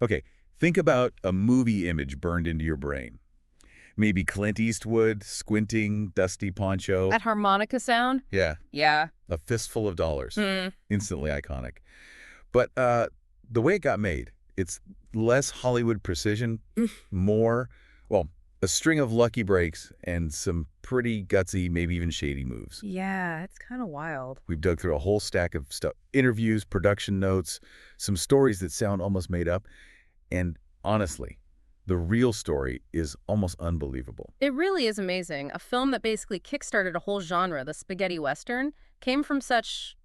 Okay, think about a movie image burned into your brain. Maybe Clint Eastwood, squinting, dusty poncho. That harmonica sound? Yeah, Yeah. a fistful of dollars. Hmm. Instantly iconic. But the way it got made, it's less Hollywood precision, more, well, a string of lucky breaks and some pretty gutsy, maybe even shady moves. Yeah, it's kind of wild. We've dug through a whole stack of stuff, interviews, production notes, some stories that sound almost made up. And honestly, the real story is almost unbelievable. It really is amazing. A film that basically kickstarted a whole genre, the spaghetti western, came from such,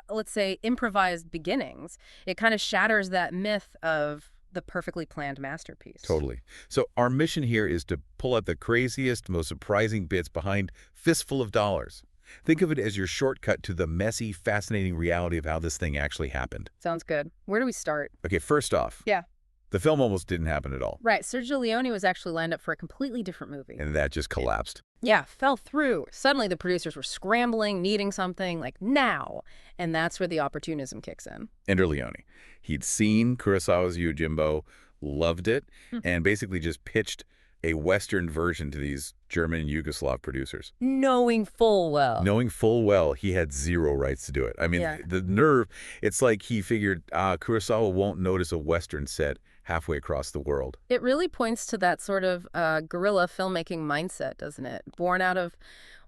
let's say, improvised beginnings. It kind of shatters that myth of the perfectly planned masterpiece. Totally. So our mission here is to pull out the craziest, most surprising bits behind Fistful of Dollars. Think of it as your shortcut to the messy, fascinating reality of how this thing actually happened. Sounds good. Where do we start? Okay, first off, Yeah. the film almost didn't happen at all, Right, Sergio Leone was actually lined up for a completely different movie. and that just collapsed. Yeah, fell through. Suddenly the producers were scrambling, needing something, like now. And that's where the opportunism kicks in. Enter Leone. He'd seen Kurosawa's Yojimbo, loved it, and basically just pitched a Western version to these German and Yugoslav producers, Knowing full well. knowing full well he had zero rights to do it. I mean, Yeah. the nerve, it's like he figured, Kurosawa won't notice a Western set halfway across the world. It really points to that sort of guerrilla filmmaking mindset, doesn't it? Born out of,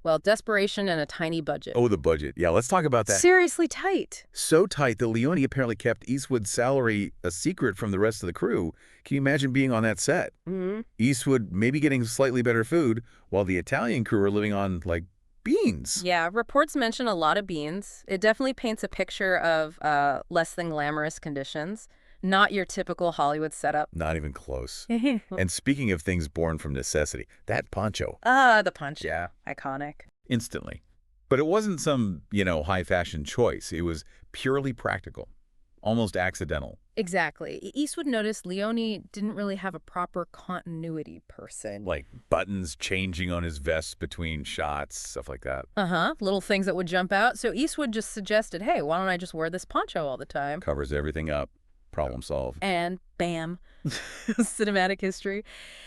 well, desperation and a tiny budget. Oh, the budget. Yeah, let's talk about that. Seriously tight. So tight that Leone apparently kept Eastwood's salary a secret from the rest of the crew. Can you imagine being on that set? Mm-hmm. Eastwood maybe getting slightly better food, while the Italian crew are living on, like, beans. Yeah, reports mention a lot of beans. It definitely paints a picture of less than glamorous conditions. Not your typical Hollywood setup. Not even close. And speaking of things born from necessity, that poncho, The punch. yeah, Iconic. instantly. But it wasn't some, high-fashion choice. It was purely practical, almost accidental. Exactly. Eastwood noticed Leone didn't really have a proper continuity person. Like buttons changing on his vest between shots, stuff like that. Uh-huh. Little things that would jump out. So Eastwood just suggested, hey, why don't I just wear this poncho all the time? Covers everything up. Problem solved. And bam, cinematic history.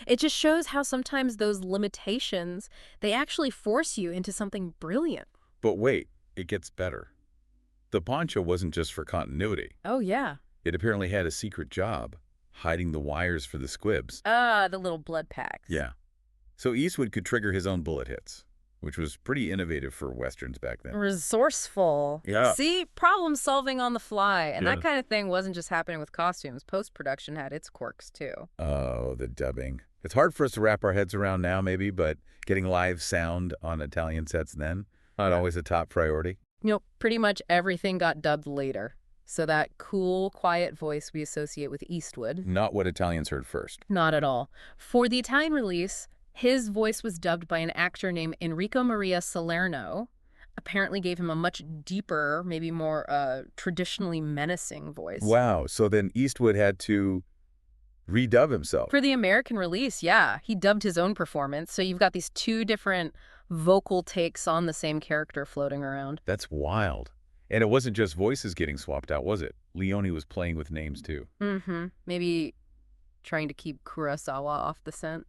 It just shows how sometimes those limitations, they actually force you into something brilliant. But wait, it gets better. The poncho wasn't just for continuity. Oh, yeah. It apparently had a secret job, hiding the wires for the squibs. The little blood packs. Yeah. So Eastwood could trigger his own bullet hits, which was pretty innovative for Westerns back then. Resourceful. Yeah. See, problem solving on the fly. And Yeah. that kind of thing wasn't just happening with costumes. Post-production had its quirks, too. Oh, the dubbing. It's hard for us to wrap our heads around now, maybe, but getting live sound on Italian sets then, not always a top priority. Pretty much everything got dubbed later. So that cool, quiet voice we associate with Eastwood, Not what Italians heard first. not at all. For the Italian release, his voice was dubbed by an actor named Enrico Maria Salerno. Apparently gave him a much deeper, maybe more traditionally menacing voice. Wow. So then Eastwood had to redub himself. For the American release, yeah, he dubbed his own performance. So you've got these two different vocal takes on the same character floating around. That's wild. And it wasn't just voices getting swapped out, was it? Leone was playing with names, too. Mm-hmm. Maybe trying to keep Kurosawa off the scent.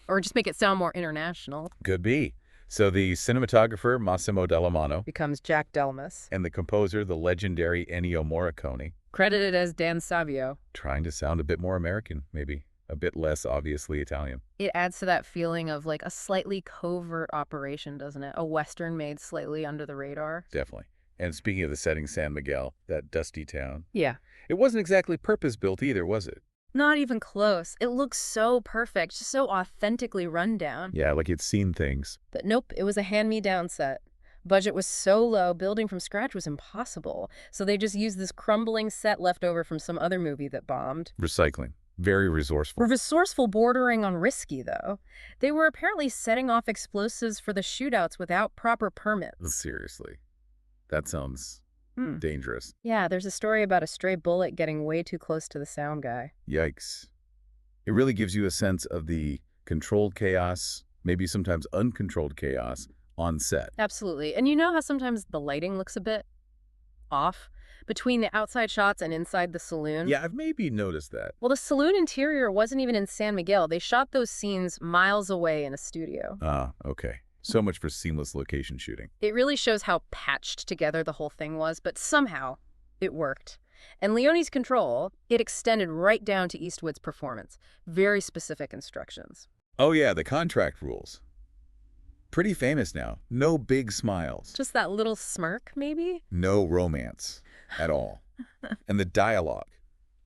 Or just make it sound more international. Could be. So the cinematographer, Massimo Dallamano, Becomes Jack Delmas. and the composer, the legendary Ennio Morricone, Credited as Dan Savio. trying to sound a bit more American, maybe. A bit less obviously Italian. It adds to that feeling of like a slightly covert operation, doesn't it? A Western made slightly under the radar. Definitely. And speaking of the setting, San Miguel, that dusty town, Yeah. it wasn't exactly purpose-built either, was it? Not even close. It looks so perfect, just so authentically run down. Yeah, like it's seen things. But nope, it was a hand-me-down set. Budget was so low, building from scratch was impossible. So they just used this crumbling set left over from some other movie that bombed. Recycling. Very resourceful. Resourceful bordering on risky, though. They were apparently setting off explosives for the shootouts without proper permits. Seriously. That sounds Hmm. dangerous. Yeah, there's a story about a stray bullet getting way too close to the sound guy. Yikes. It really gives you a sense of the controlled chaos, maybe sometimes uncontrolled chaos, on set. Absolutely. And you know how sometimes the lighting looks a bit off? between the outside shots and inside the saloon. Yeah, I've maybe noticed that. Well, the saloon interior wasn't even in San Miguel. They shot those scenes miles away in a studio. Ah, okay. So much for seamless location shooting. It really shows how patched together the whole thing was, but somehow it worked. And Leone's control, it extended right down to Eastwood's performance. Very specific instructions. Oh yeah, the contract rules. Pretty famous now. No big smiles. Just that little smirk, maybe? No romance at all. And the dialogue,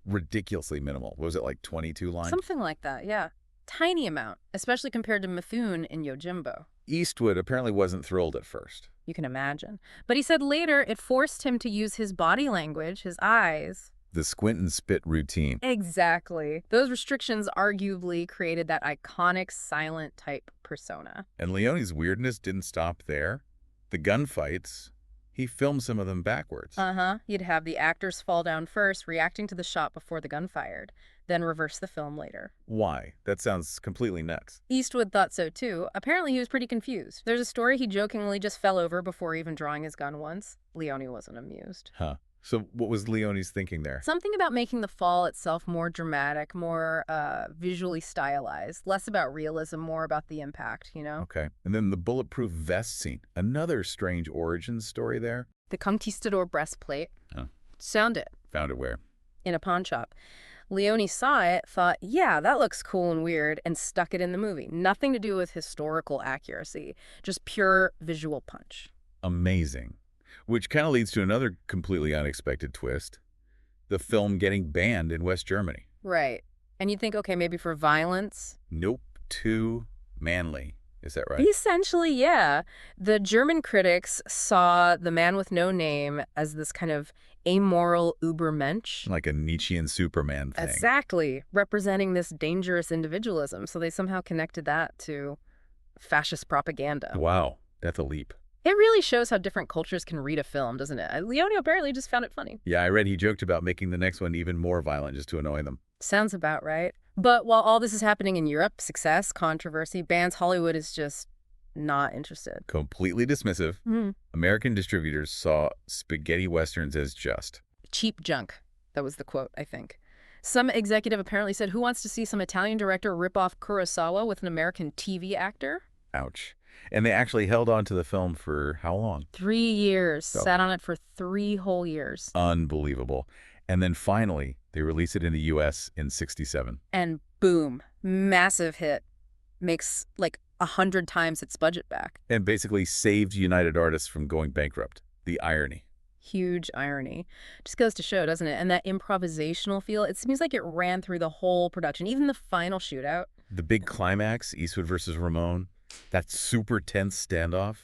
ridiculously minimal. What was it, like 22 lines? Something like that, yeah. Tiny amount, especially compared to Mifune in Yojimbo. Eastwood apparently wasn't thrilled at first. You can imagine. But he said later it forced him to use his body language, his eyes. The squint and spit routine. Exactly. Those restrictions arguably created that iconic silent type persona. And Leone's weirdness didn't stop there. The gunfights, he filmed some of them backwards. You'd have the actors fall down first, reacting to the shot before the gun fired, then reverse the film later. Why? That sounds completely nuts. Eastwood thought so too. Apparently he was pretty confused. There's a story he jokingly just fell over before even drawing his gun once. Leone wasn't amused. Huh. So what was Leone's thinking there? Something about making the fall itself more dramatic, more visually stylized, less about realism, more about the impact, you know? Okay. And then the bulletproof vest scene. Another strange origin story there. The conquistador breastplate. Oh. Found it. Found it where? In a pawn shop. Leone saw it, thought, yeah, that looks cool and weird, and stuck it in the movie. Nothing to do with historical accuracy, just pure visual punch. Amazing. Which kind of leads to another completely unexpected twist. The film getting banned in West Germany. Right. And you'd think, okay, maybe for violence? Nope. Too manly. Is that right? Essentially, yeah. The German critics saw The Man with No Name as this kind of amoral Ubermensch. Like a Nietzschean Superman thing. Exactly. Representing this dangerous individualism. So they somehow connected that to fascist propaganda. Wow. That's a leap. It really shows how different cultures can read a film, doesn't it? Leone apparently just found it funny. Yeah, I read he joked about making the next one even more violent just to annoy them. Sounds about right. But while all this is happening in Europe, success, controversy, bans, Hollywood is just not interested. Completely dismissive. American distributors saw spaghetti westerns as just cheap junk. That was the quote, I think. Some executive apparently said, who wants to see some Italian director rip off Kurosawa with an American TV actor? Ouch. And they actually held on to the film for how long? 3 years. Oh. Sat on it for 3 whole years. Unbelievable. And then finally, they released it in the U.S. in '67. And boom, massive hit. Makes like 100 times its budget back. And basically saved United Artists from going bankrupt. The irony. Huge irony. Just goes to show, doesn't it? And that improvisational feel, it seems like it ran through the whole production, even the final shootout. The big climax, Eastwood versus Ramon, that super tense standoff,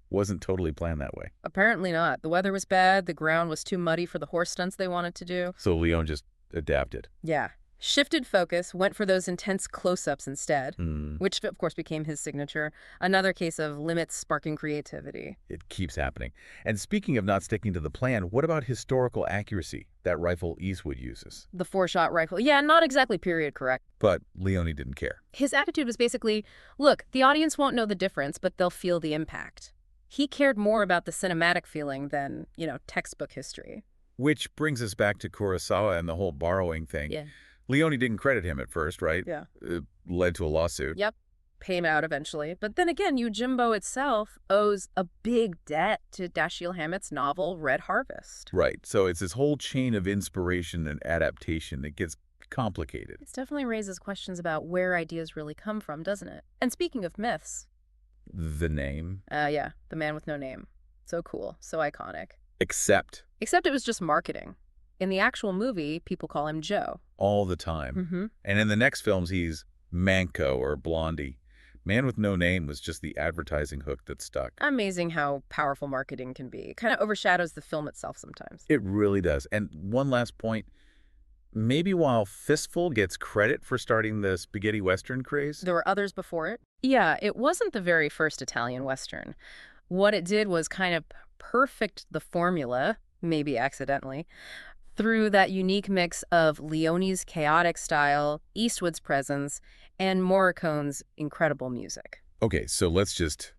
wasn't totally planned that way. Apparently not. The weather was bad. The ground was too muddy for the horse stunts they wanted to do. So Leone just adapted. Yeah. Shifted focus, went for those intense close-ups instead, which of course became his signature. Another case of limits sparking creativity. It keeps happening. And speaking of not sticking to the plan, what about historical accuracy, that rifle Eastwood uses? The 4-shot rifle. Yeah, not exactly period correct. But Leone didn't care. His attitude was basically, look, the audience won't know the difference, but they'll feel the impact. He cared more about the cinematic feeling than, textbook history. Which brings us back to Kurosawa and the whole borrowing thing. Yeah. Leone didn't credit him at first, right? Yeah. It led to a lawsuit. Yep. Pay him out eventually. But then again, Yojimbo itself owes a big debt to Dashiell Hammett's novel Red Harvest. Right. So it's this whole chain of inspiration and adaptation that gets complicated. It definitely raises questions about where ideas really come from, doesn't it? And speaking of myths. The name? Yeah. The Man with No Name. So cool. So iconic. Except it was just marketing. In the actual movie, people call him Joe. All the time. And in the next films, he's Manco or Blondie. Man with No Name was just the advertising hook that stuck. Amazing how powerful marketing can be. It kind of overshadows the film itself sometimes. It really does. And one last point. Maybe while Fistful gets credit for starting the spaghetti western craze, there were others before it. Yeah, it wasn't the very first Italian western. What it did was kind of perfect the formula, maybe accidentally, through that unique mix of Leone's chaotic style, Eastwood's presence, and Morricone's incredible music. Okay, so let's just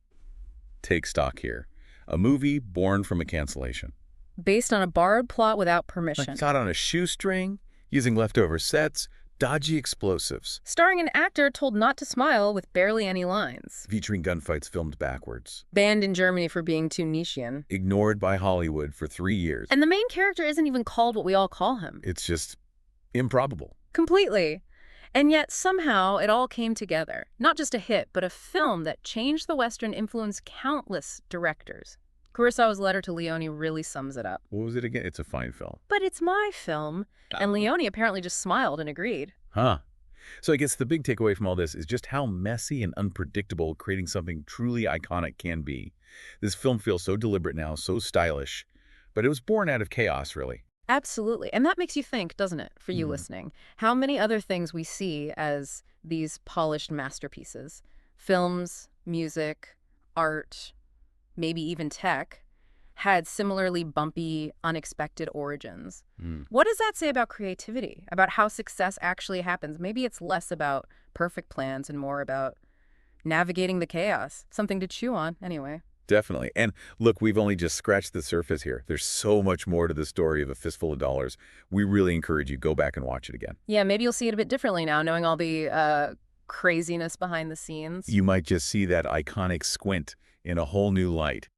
take stock here. A movie born from a cancellation. Based on a borrowed plot without Like permission. caught on a shoestring, using leftover sets, dodgy explosives, Starring an actor told not to smile with barely any lines. featuring gunfights filmed backwards, Banned in Germany for being too Nietzschean. ignored by Hollywood for 3 years. And the main character isn't even called what we all call him. It's just improbable. Completely. And yet, somehow, it all came together. Not just a hit, but a film that changed the Western, influenced countless directors. Kurosawa's letter to Leone really sums it up. What was it again? It's a fine film. But it's my film. And Leone apparently just smiled and agreed. Huh. So I guess the big takeaway from all this is just how messy and unpredictable creating something truly iconic can be. This film feels so deliberate now, so stylish, but it was born out of chaos, really. Absolutely. And that makes you think, doesn't it, for you listening? How many other things we see as these polished masterpieces? Films, music, art, maybe even tech, had similarly bumpy, unexpected origins. What does that say about creativity, about how success actually happens? Maybe it's less about perfect plans and more about navigating the chaos. Something to chew on, anyway. Definitely. And look, we've only just scratched the surface here. There's so much more to the story of A Fistful of Dollars. We really encourage you, go back and watch it again. Yeah, maybe you'll see it a bit differently now, knowing all the craziness behind the scenes. You might just see that iconic squint in a whole new light.